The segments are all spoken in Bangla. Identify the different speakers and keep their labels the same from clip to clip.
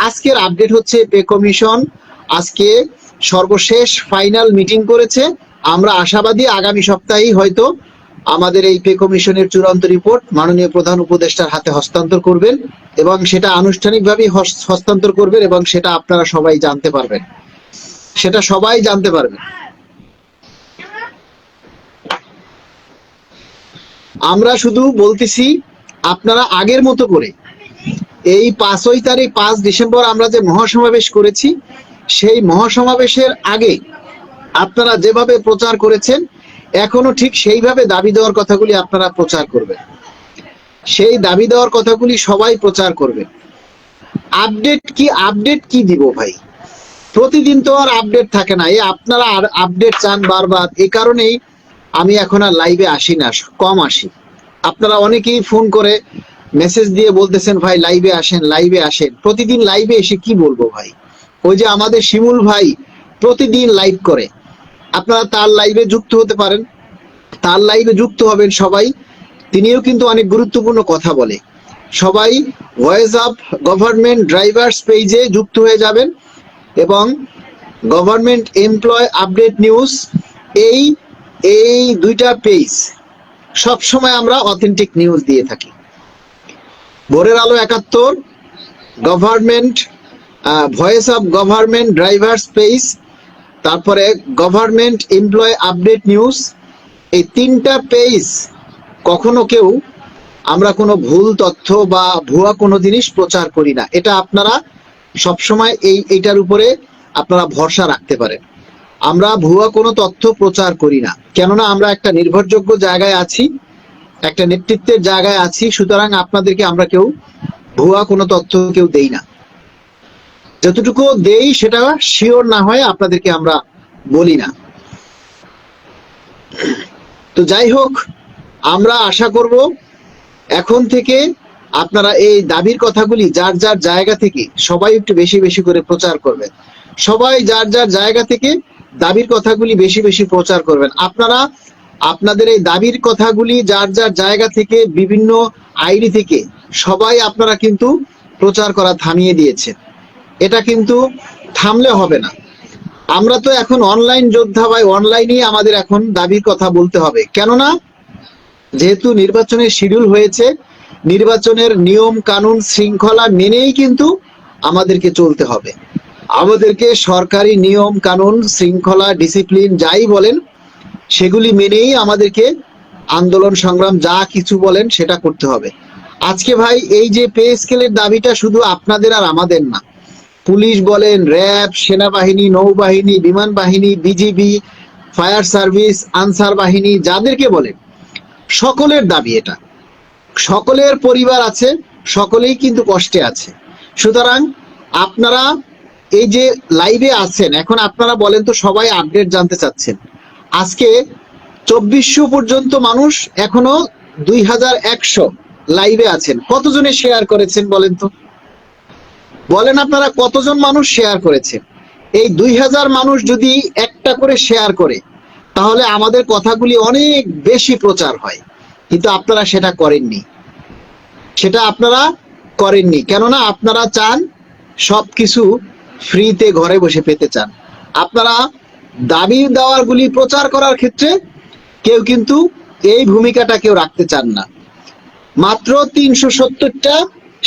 Speaker 1: আজকের আপডেট হচ্ছে পে কমিশন আজকে সর্বশেষ ফাইনাল মিটিং করেছে। আমরা আশাবাদী আগামী সপ্তাহেই হয়তো আমাদের এই পে কমিশনের চূড়ান্ত রিপোর্ট মাননীয় প্রধান উপদেষ্টার হাতে হস্তান্তর করবেন এবং সেটা আনুষ্ঠানিকভাবে হস্তান্তর করবেন এবং সেটা আপনারা সবাই জানতে পারবেন, সেটা সবাই জানতে পারবেন। আমরা শুধু বলতেছি আপনারা আগের মতো করে এই 5 তারিখ 5 ডিসেম্বর আমরা যে মহাসমাবেশ করেছি সেই মহাসমাবেশের আগে আপনারা যেভাবে প্রচার করেছেন এখনো ঠিক সেইভাবে দাবি দেওয়ার কথাগুলি আপনারা প্রচার করবেন, সেই দাবি দেওয়ার কথাগুলি সবাই প্রচার করবেন। আপডেট কি দিব ভাই? প্রতিদিন তো আর আপডেট থাকে না, এই আপনারা আর আপডেট চান বারবার, এই কারণেই আমি এখন আর লাইভে আসি না, কম আসি। আপনারা অনেকেই ফোন করে মেসেজ দিয়ে বলতেছেন ভাই লাইভে আসেন, লাইভে আসেন। প্রতিদিন লাইভে এসে কি বলবো ভাই? ওই যে আমাদের শিমুল ভাই প্রতিদিন লাইভ করে, আপনারা তার লাইভে যুক্ত হতে পারেন, তার লাইভে যুক্ত হবেন সবাই। তিনিও কিন্তু অনেক গুরুত্বপূর্ণ কথা বলে। সবাই ভয়েস অফ গভর্নমেন্ট ড্রাইভার্স পেজে যুক্ত হয়ে যাবেন এবং গভর্নমেন্ট এমপ্লয় আপডেট নিউজ এই দুইটা পেজ সবসময় আমরা অথেন্টিক নিউজ দিয়ে থাকি। ভোরের আলো 71, government voice of government drivers page, তারপরে গভর্নমেন্ট এমপ্লয় আপডেট নিউজ, এই তিনটা পেজ কখনো কেউ আমরা কোনো ভুল তথ্য বা ভুয়া কোনো জিনিস প্রচার করি না। এটা আপনারা সবসময় এইটার উপরে আপনারা ভরসা রাখতে পারেন। আমরা ভুয়া কোনো তথ্য প্রচার করি না, কেননা আমরা একটা নির্ভরযোগ্য জায়গায় আছি, একটা নেতৃত্বের জায়গায় আছি। সুতরাং আপনাদেরকে আমরা কেউ ভুয়া কোনো তথ্য কেউ দেই না, যতটুকু দেই সেটা শিওর না হয় আপনাদেরকে আমরা বলি না। তো যাই হোক, আমরা আশা করব এখন থেকে আপনারা এই দাবির কথাগুলি যার যার জায়গা থেকে সবাই একটু বেশি বেশি করে প্রচার করবেন। সবাই যার যার জায়গা থেকে দাবির কথাগুলি বেশি বেশি প্রচার করবেন। আপনারা আপনাদের এই দাবির কথাগুলি যার যার জায়গা থেকে বিভিন্ন আইডি থেকে সবাই আপনারা কিন্তু প্রচার করা থামিয়ে দিয়েছেন। এটা কিন্তু থামলে হবে না। আমরা তো এখন অনলাইন যোদ্ধা ভাই, অনলাইনেই আমাদের এখন দাবির কথা বলতে হবে। কেননা যেহেতু নির্বাচনের শিডিউল হয়েছে, নির্বাচনের নিয়ম কানুন শৃঙ্খলা মেনেই কিন্তু আমাদেরকে চলতে হবে। আমাদেরকে সরকারি নিয়ম কানুন শৃঙ্খলা ডিসিপ্লিন যাই বলেন সেগুলি মেনেই আমাদেরকে আন্দোলন সংগ্রাম যা কিছু বলেন সেটা করতে হবে। আজকে ভাই এই যে পে স্কেলের দাবিটা শুধু আপনাদের আর আমাদের না, পুলিশ বলেন, র্যাব, সেনাবাহিনী, নৌবাহিনী, বিমান বাহিনী, বিজিবি, ফায়ার সার্ভিস, আনসার বাহিনী, যাদেরকে বলেন সকলের দাবি এটা। সকলের পরিবার আছে, সকলেই কিন্তু কষ্টে আছে। সুতরাং আপনারা এই যে লাইভে আছেন, এখন আপনারা বলেন তো, সবাই আপডেট জানতে চাচ্ছেন। আজকে 2400 পর্যন্ত মানুষ, এখনো 2100 লাইভে আছেন। কতজনে শেয়ার করেছেন বলেন তো? বলেন আপনারা কতজন মানুষ শেয়ার করেছেন? এই 2000 মানুষ যদি একটা করে শেয়ার করে তাহলে আমাদের কথাগুলি অনেক বেশি প্রচার হয়, কিন্তু আপনারা সেটা করেননি। সেটা আপনারা করেননি কেননা আপনারা চান সবকিছু ফ্রিতে ঘরে বসে পেতে চান। আপনারা দাবি দেওয়ারগুলি প্রচার করার ক্ষেত্রে কেউ কিন্তু এই ভূমিকাটা কেউ রাখতে চান না। মাত্র 370টা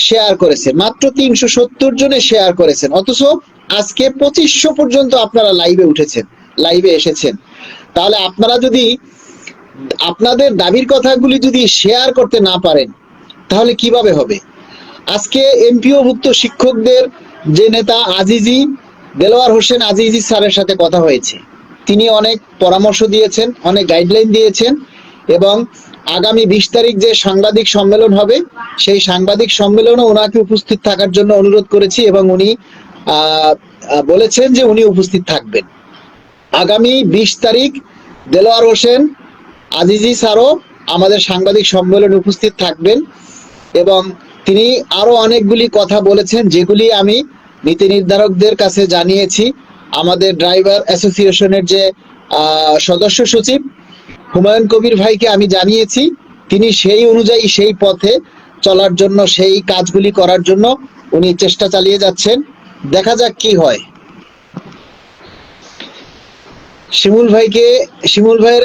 Speaker 1: শেয়ার করেছেন, মাত্র 370 জনে শেয়ার করেছেন, অথচ আজকে 2500 পর্যন্ত আপনারা লাইভে উঠেছেন, লাইভে এসেছেন। তাহলে আপনারা যদি আপনাদের দাবির কথাগুলি যদি শেয়ার করতে না পারেন তাহলে কিভাবে হবে? আজকে এমপিওভুক্ত শিক্ষকদের যে নেতা আজিজি, দেলোয়ার হোসেন আজিজি স্যারের সাথে কথা হয়েছে। তিনি অনেক পরামর্শ দিয়েছেন, অনেক গাইডলাইন দিয়েছেন এবং আগামী 20 তারিখ যে সাংবাদিক সম্মেলন হবে সেই সাংবাদিক সম্মেলনে ওনাকে উপস্থিত থাকার জন্য অনুরোধ করেছি এবং উনি বলেছেন যে উনি উপস্থিত থাকবেন। আগামী 20 তারিখ দেলোয়ার হোসেন আজিজি স্যারও আমাদের সাংবাদিক সম্মেলনে উপস্থিত থাকবেন এবং তিনি আরো অনেকগুলি কথা বলেছেন যেগুলি আমি নীতি নির্ধারকদের কাছে জানিয়েছি। আমাদের ড্রাইভার অ্যাসোসিয়েশনের যে সদস্য সচিব হুমায়ুন কবির ভাইকে আমি জানিয়েছি, তিনি সেই অনুযায়ী সেই পথে চলার জন্য, সেই কাজগুলি করার জন্য উনি চেষ্টা চালিয়ে যাচ্ছেন, দেখা যাক কি হয়। শিমুল ভাইয়ের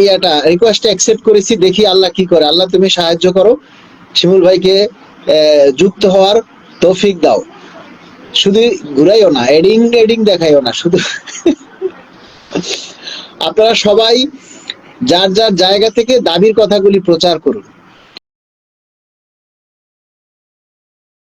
Speaker 1: ইয়াটা রিকোয়েস্ট অ্যাকসেপ্ট করেছি, দেখি আল্লাহ কি করে। আল্লাহ তুমি সাহায্য করো, শিমুল ভাইকে যুক্ত হওয়ার তৌফিক দাও। শুধু ঘুরাইও না, এডিং এডিং দেখাইও না, শুধু আপনারা সবাই যার যার জায়গা থেকে দাবির কথাগুলি প্রচার করুন।